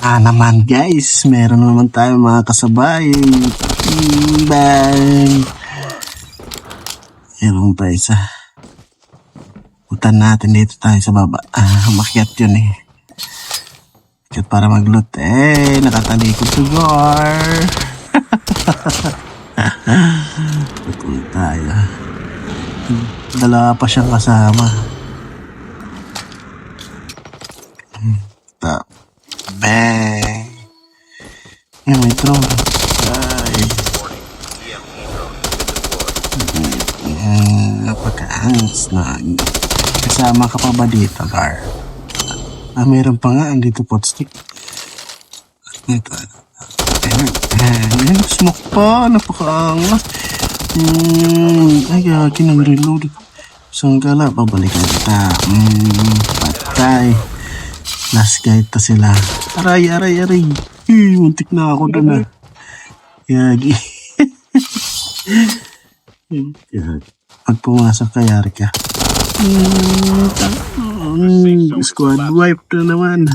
Naman guys, meron naman tayo mga kasabay. Bang! Meron pa isa. Putan natin dito tayo sa baba. Makiat yun eh. Makiat para mag-loot. Nakatalikod to Gar. Putan tayo. Dalawa pa siyang kasama. Bang! May drone. Ay. Napaka-angst na. Kasama ka pa ba dito, Gar? Meron pa nga. Andito potstick. Ito. Smoke pa. Napaka-angas. Ay, kinag-reload. Isang gala. Babalikan kita. Patay. Last guy to sila. Aray. Muntik na ako doon Yagi. Pag pumasok ka, yari ka. Squad wipe na naman.